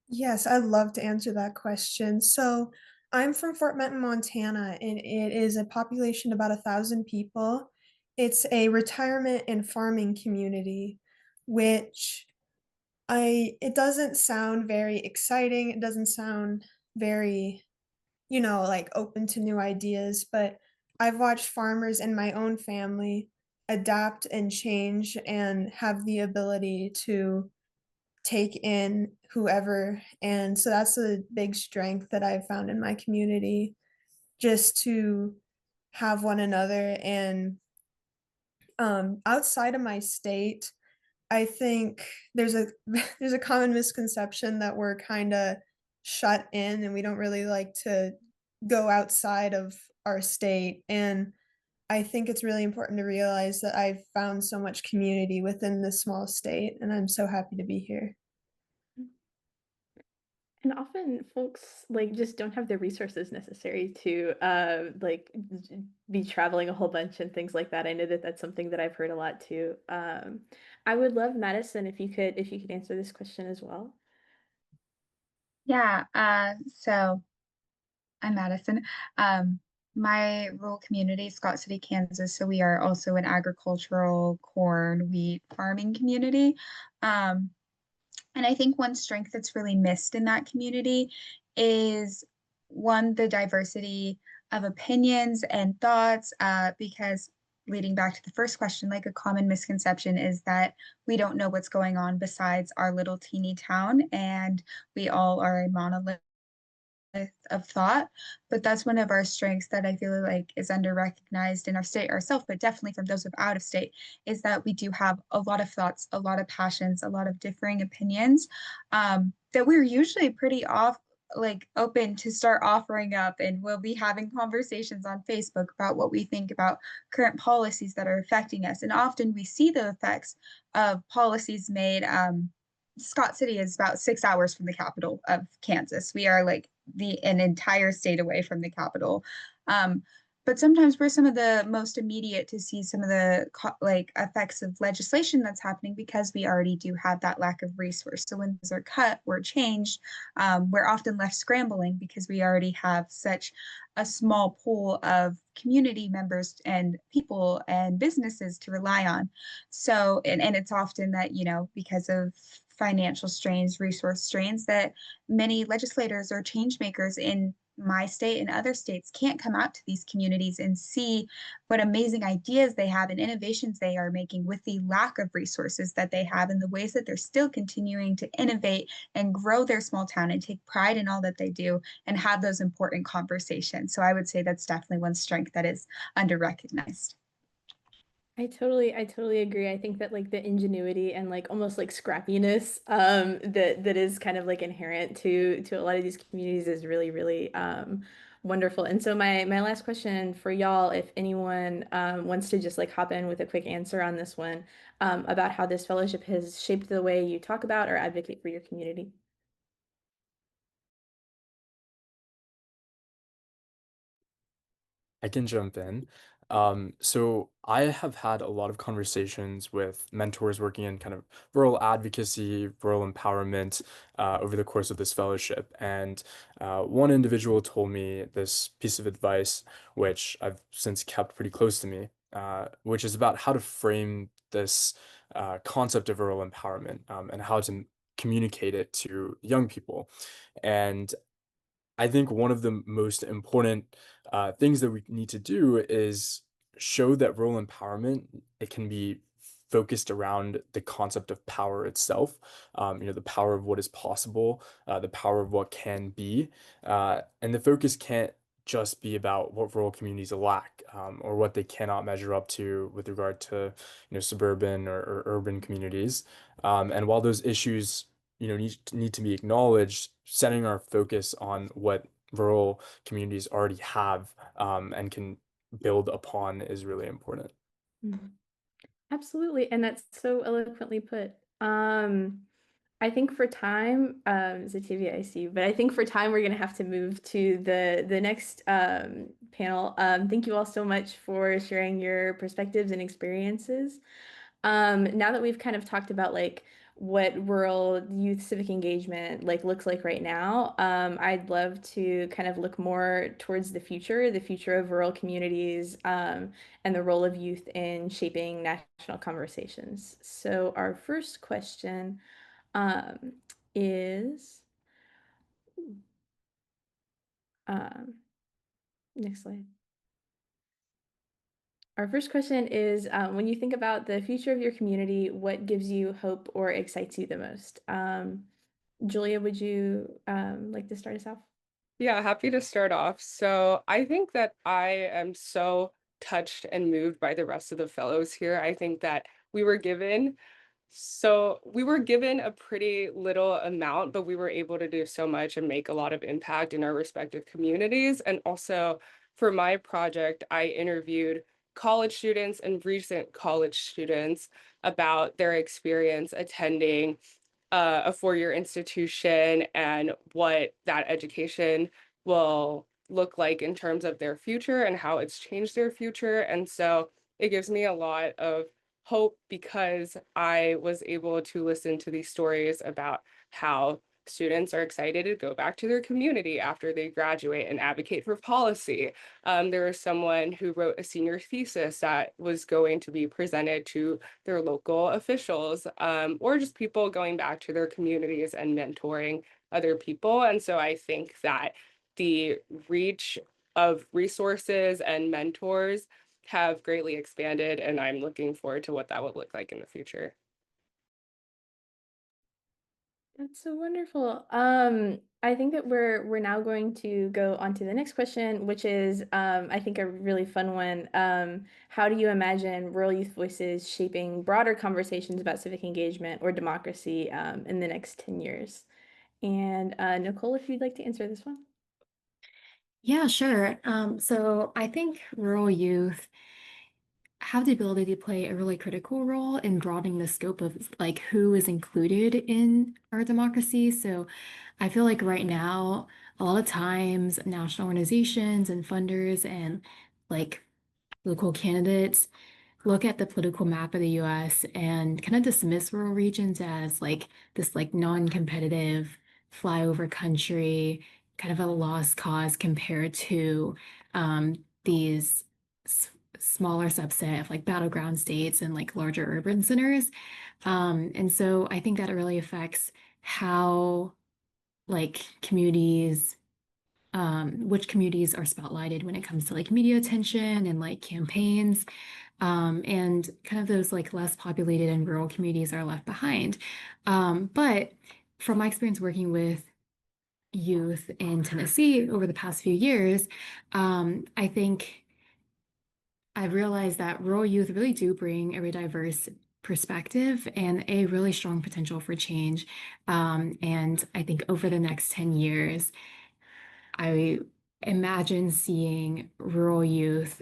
Yes, I'd love to answer that question. So I'm from Fort Benton, Montana, and it is a population about 1,000 people. It's a retirement and farming community, which it doesn't sound very exciting. It doesn't sound very, like open to new ideas, but I've watched farmers in my own family adapt and change and have the ability to take in whoever. And so that's a big strength that I've found in my community, just to have one another. And outside of my state, I think there's a there's a common misconception that we're kind of shut in and we don't really like to go outside of our state. And I think it's really important to realize that I've found so much community within this small state, and I'm so happy to be here. And often folks like just don't have the resources necessary to be traveling a whole bunch and things like that. I know that that's something that I've heard a lot too. I would love Madison if you could answer this question as well. Yeah, so I'm Madison. My rural community, Scott City, Kansas. So we are also an agricultural corn, wheat farming community. Um, and I think one strength that's really missed in that community is one, the diversity of opinions and thoughts, because leading back to the first question, like a common misconception is that we don't know what's going on besides our little teeny town, and we all are a monolith of thought. But that's one of our strengths that I feel like is under recognized in our state ourselves, but definitely from those of out of state, is that we do have a lot of thoughts, a lot of passions, a lot of differing opinions, that we're usually pretty open to start offering up, and we'll be having conversations on Facebook about what we think about current policies that are affecting us. And often we see the effects of policies made. Scott City is about 6 hours from the capital of Kansas. We are like an entire state away from the capital. But sometimes we're some of the most immediate to see some of the effects of legislation that's happening because we already do have that lack of resource. So when those are cut or changed, we're often left scrambling because we already have such a small pool of community members and people and businesses to rely on. So, and it's often that, because of financial strains, resource strains, that many legislators or change makers in my state and other states can't come out to these communities and see what amazing ideas they have and innovations they are making with the lack of resources that they have, and the ways that they're still continuing to innovate and grow their small town and take pride in all that they do and have those important conversations. So I would say that's definitely one strength that is under recognized. I totally agree. I think that like the ingenuity and like almost like scrappiness that is kind of like inherent to a lot of these communities is really, really wonderful. And so my last question for y'all, if anyone wants to just like hop in with a quick answer on this one, about how this fellowship has shaped the way you talk about or advocate for your community. I can jump in. So I have had a lot of conversations with mentors working in kind of rural advocacy, rural empowerment over the course of this fellowship. And one individual told me this piece of advice, which I've since kept pretty close to me, which is about how to frame this concept of rural empowerment and how to communicate it to young people. And I think one of the most important things that we need to do is show that rural empowerment, it can be focused around the concept of power itself. The power of what is possible, the power of what can be, and the focus can't just be about what rural communities lack or what they cannot measure up to with regard to suburban or urban communities. And while those issues need to be acknowledged, setting our focus on what rural communities already have and can build upon is really important. Mhm. Absolutely, and that's so eloquently put. I think for time, Zativia, I see you, but I think for time we're gonna have to move to the next panel. Thank you all so much for sharing your perspectives and experiences. Now that we've kind of talked about like what rural youth civic engagement like looks like right now, I'd love to kind of look more towards the future of rural communities, and the role of youth in shaping national conversations. So our first question um, is, um, next slide. Our first question is, when you think about the future of your community, what gives you hope or excites you the most? Julia, would you like to start us off? Yeah, happy to start off. So I think that I am so touched and moved by the rest of the fellows here. I think that we were given a pretty little amount, but we were able to do so much and make a lot of impact in our respective communities. And also for my project, I interviewed college students and recent college students about their experience attending a four-year institution and what that education will look like in terms of their future and how it's changed their future. And so it gives me a lot of hope because I was able to listen to these stories about how students are excited to go back to their community after they graduate and advocate for policy. There was someone who wrote a senior thesis that was going to be presented to their local officials, or just people going back to their communities and mentoring other people. And so I think that the reach of resources and mentors have greatly expanded, and I'm looking forward to what that would look like in the future. That's so wonderful. I think that we're now going to go on to the next question, which is I think a really fun one. How do you imagine rural youth voices shaping broader conversations about civic engagement or democracy in the next 10 years? And Nicole, if you'd like to answer this one. Yeah, sure. So I think rural youth have the ability to play a really critical role in broadening the scope of like who is included in our democracy. So I feel like right now, a lot of times national organizations and funders and like local candidates look at the political map of the US and kind of dismiss rural regions as like this like non-competitive flyover country, kind of a lost cause compared to these smaller subset of like battleground states and like larger urban centers. And so I think that it really affects how like communities which communities are spotlighted when it comes to like media attention and like campaigns. And kind of those like less populated and rural communities are left behind. But from my experience working with youth in Tennessee over the past few years, I think I've realized that rural youth really do bring a very diverse perspective and a really strong potential for change. And I think over the next 10 years, I imagine seeing rural youth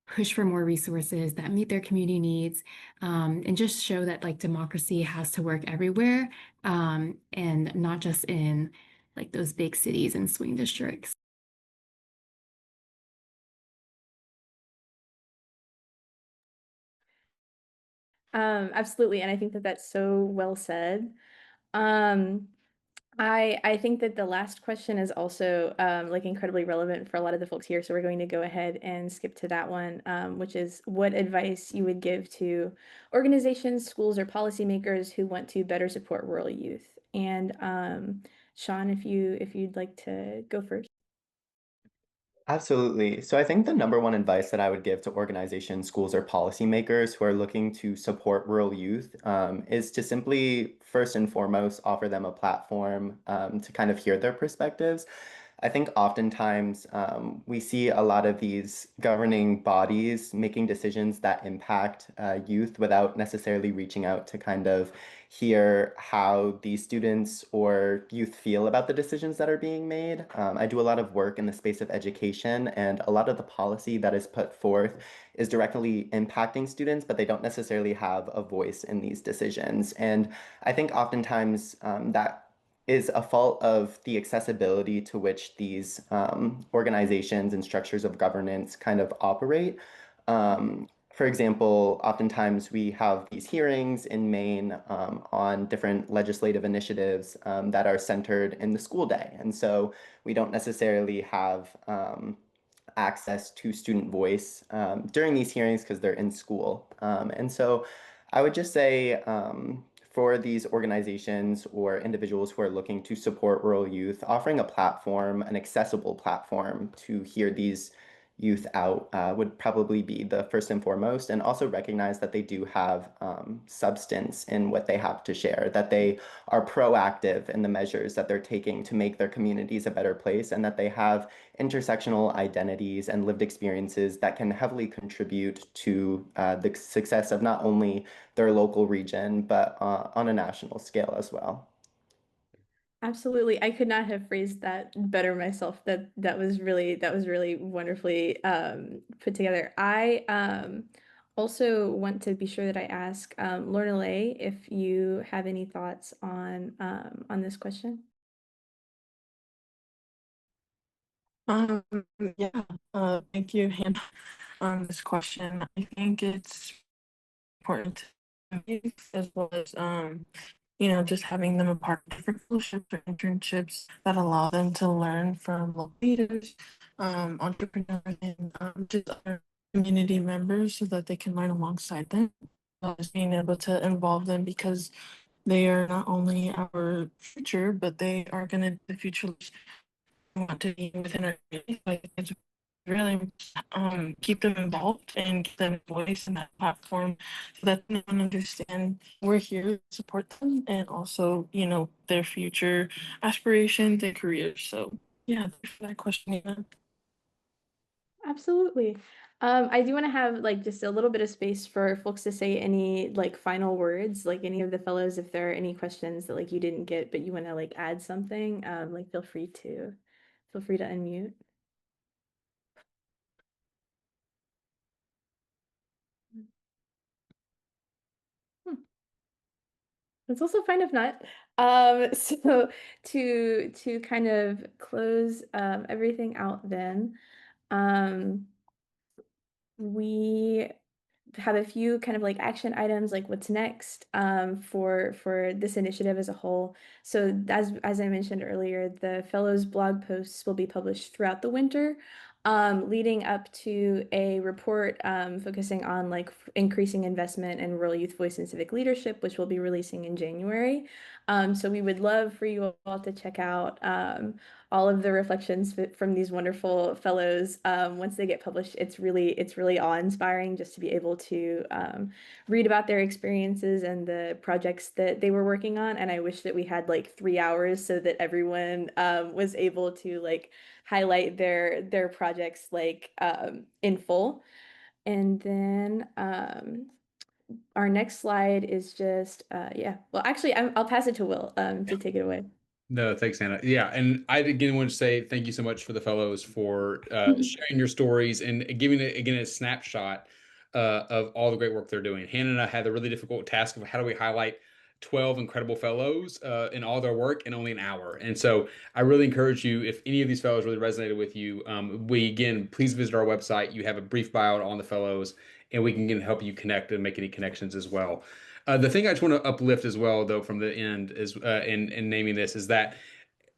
push for more resources that meet their community needs, and just show that like democracy has to work everywhere, and not just in like those big cities and swing districts. Absolutely, and I think that that's so well said. Um, I think that the last question is also like incredibly relevant for a lot of the folks here, so we're going to go ahead and skip to that one, which is what advice you would give to organizations, schools, or policymakers who want to better support rural youth. And Sean, if you'd like to go first. Absolutely. So I think the number one advice that I would give to organizations, schools, or policymakers who are looking to support rural youth is to simply, first and foremost, offer them a platform to kind of hear their perspectives. I think oftentimes we see a lot of these governing bodies making decisions that impact youth without necessarily reaching out to kind of hear how these students or youth feel about the decisions that are being made. I do a lot of work in the space of education, and a lot of the policy that is put forth is directly impacting students, but they don't necessarily have a voice in these decisions. And I think oftentimes that is a fault of the accessibility to which these organizations and structures of governance kind of operate. For example, oftentimes we have these hearings in Maine on different legislative initiatives that are centered in the school day. And so we don't necessarily have access to student voice during these hearings because they're in school. And so I would just say for these organizations or individuals who are looking to support rural youth, offering a platform, an accessible platform to hear these youth out would probably be the first and foremost, and also recognize that they do have substance in what they have to share, that they are proactive in the measures that they're taking to make their communities a better place, and that they have intersectional identities and lived experiences that can heavily contribute to the success of not only their local region, but on a national scale as well. Absolutely. I could not have phrased that better myself. That was really wonderfully put together. I also want to be sure that I ask Lorna if you have any thoughts on this question. Um, yeah, thank you, Hannah, on this question. I think it's important to me as well as just having them a part of different fellowships or internships that allow them to learn from local leaders, entrepreneurs, and just other community members so that they can learn alongside them. As being able to involve them because they are not only our future, but they are going to be the future want to be within our community. Like it's really keep them involved and give them a voice in that platform so that they can understand we're here to support them and also, their future aspirations and careers. So yeah, thanks for that question, Nina. Absolutely. I do want to have like just a little bit of space for folks to say any like final words, like any of the fellows, if there are any questions that like you didn't get, but you want to like add something, like feel free to unmute. Hmm. It's also fine if not. So to kind of close everything out then, um, we have a few kind of like action items, like what's next for this initiative as a whole. So as I mentioned earlier, the fellows blog posts will be published throughout the winter, leading up to a report focusing on like increasing investment in rural youth voice and civic leadership, which we'll be releasing in January. So we would love for you all to check out all of the reflections from these wonderful fellows once they get published. It's really awe-inspiring just to be able to read about their experiences and the projects that they were working on. And I wish that we had like 3 hours so that everyone was able to like highlight their projects like in full. And then our next slide is just yeah. Well, actually, I'll pass it to Will to take it away. No, thanks, Hannah. Yeah, and I again want to say thank you so much for the fellows for sharing your stories and giving it again a snapshot of all the great work they're doing. Hannah and I had the really difficult task of how do we highlight 12 incredible fellows in all their work in only an hour. And so I really encourage you, if any of these fellows really resonated with you, again, please visit our website. You have a brief bio on the fellows, and we can again help you connect and make any connections as well. The thing I just want to uplift as well, though, from the end is in naming this is that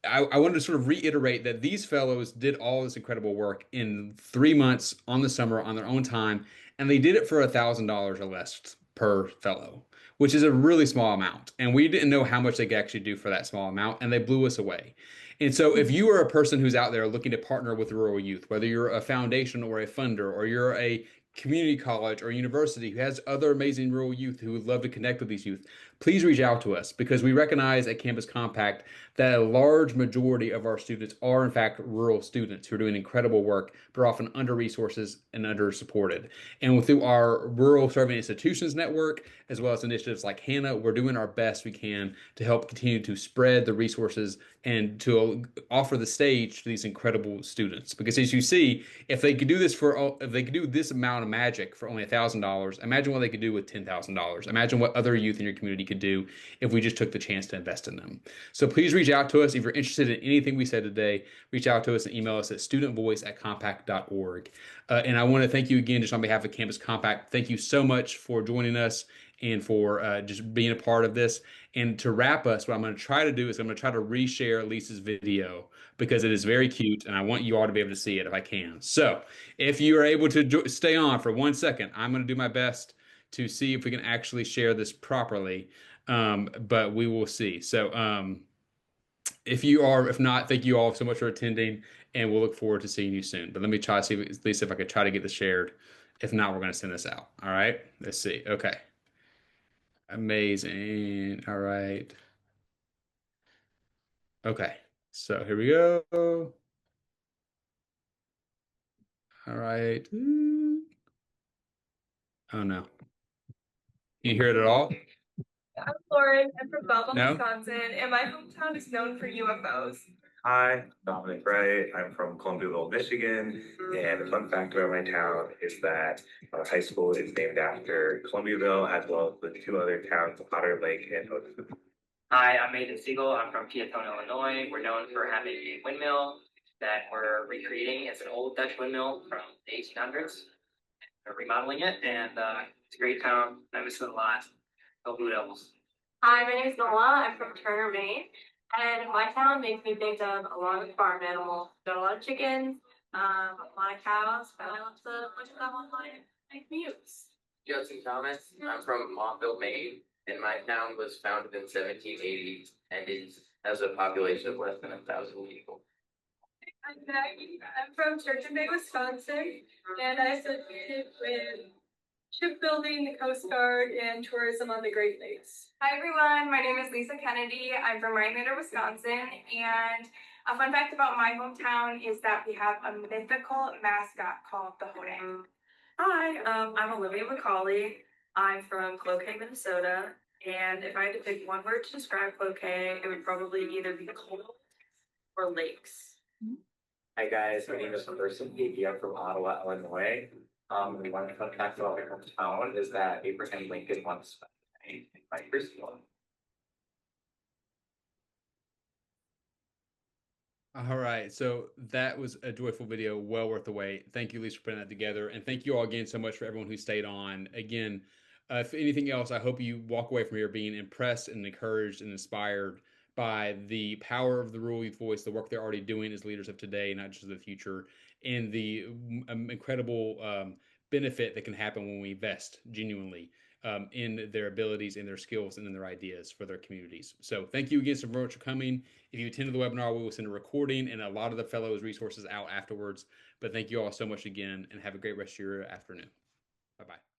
I wanted to sort of reiterate that these fellows did all this incredible work in 3 months on the summer on their own time, and they did it for $1,000 or less per fellow, which is a really small amount. And we didn't know how much they could actually do for that small amount, and they blew us away. And so, if you are a person who's out there looking to partner with rural youth, whether you're a foundation or a funder, or you're a community college or university who has other amazing rural youth who would love to connect with these youth, please reach out to us because we recognize at Campus Compact that a large majority of our students are, in fact, rural students who are doing incredible work, but are often under resources and under supported. And through our Rural Serving Institutions Network, as well as initiatives like Hannah, we're doing our best we can to help continue to spread the resources and to offer the stage to these incredible students. Because as you see, if they could do this if they could do this amount of magic for only $1,000, imagine what they could do with $10,000. Imagine what other youth in your community could do if we just took the chance to invest in them. So please reach out to us. If you're interested in anything we said today, reach out to us and email us at studentvoice@compact.org. And I want to thank you again, just on behalf of Campus Compact. Thank you so much for joining us and for just being a part of this. And to wrap us, what I'm going to try to do is I'm going to try to reshare Lisa's video because it is very cute and I want you all to be able to see it if I can. So if you are able to stay on for 1 second, I'm going to do my best to see if we can actually share this properly. But we will see. So if you are, if not, thank you all so much for attending, and we'll look forward to seeing you soon. But let me try to see at least if I could try to get this shared. If not, we're going to send this out. All right. Let's see. Okay. Amazing. All right. Okay. So here we go. All right. Oh no. Can you hear it at all? I'm Lauren. I'm from Belleville, No? Wisconsin, and my hometown is known for UFOs. Hi, Dominic Wright. I'm from Columbiaville, Michigan. And a fun fact about my town is that our high school is named after Columbiaville, as well as the two other towns, Otter Lake and Otisville. Hi, I'm Nathan Siegel. I'm from Peatone, Illinois. We're known for having a windmill that we're recreating. It's an old Dutch windmill from the 1800s. We're remodeling it, and it's a great town. I miss it a lot. Go Blue Devils. Hi, my name is Nola. I'm from Turner, Maine, and my town makes me think of a lot of farm animals. Got a lot of chickens, a lot of cows, and I love to push them on my commutes. Judson Thomas. I'm from Montville, Maine, and my town was founded in 1780 and it has a population of less than 1,000 people. I'm Maggie. I'm from Church Bay, Wisconsin, and I associated with shipbuilding, the Coast Guard, and tourism on the Great Lakes. Hi everyone, my name is Lisa Kennedy. I'm from Rhinelander, Wisconsin, and a fun fact about my hometown is that we have a mythical mascot called the Hodang. Hi, I'm Olivia McCauley. I'm from Cloquet, Minnesota, and if I had to pick one word to describe Cloquet, it would probably either be cold or lakes. Hi guys, my name is Person P. I'm from Ottawa, Illinois. And one fun fact about my hometown is that Abraham Lincoln once spent the night in my preschool. All right, so that was a joyful video, well worth the wait. Thank you, Lisa, for putting that together, and thank you all again so much for everyone who stayed on. Again, if anything else, I hope you walk away from here being impressed and encouraged and inspired by the power of the Rural Youth Voice, the work they're already doing as leaders of today, not just of the future, and the incredible benefit that can happen when we invest genuinely in their abilities, in their skills, and in their ideas for their communities. So thank you again so much for coming. If you attended the webinar, we will send a recording and a lot of the fellows resources out afterwards. But thank you all so much again, and have a great rest of your afternoon. Bye-bye.